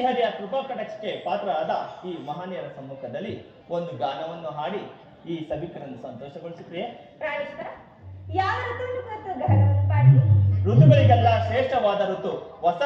ಶ್ರೀಹರಿಯ ಕೃಪಾ ಕಟಾಕ್ಷಕ್ಕೆ ಪಾತ್ರರಾದ ಈ ಮಹನೀಯರ ಸಮ್ಮುಖದಲ್ಲಿ ಒಂದು ಗಾನವನ್ನು ಹಾಡಿ ಈ ಸಭಿಕರನ್ನು ಸಂತೋಷಗೊಳಿಸುತ್ತೆಯೇ? ಯಾವ ಋತುವನ್ನು ಕುರಿತು ಗಾನವನ್ನು ಪಾಡಿ? ಋತುಗಳಿಗೆಲ್ಲ ಶ್ರೇಷ್ಠವಾದ ಋತು ವಸಂತ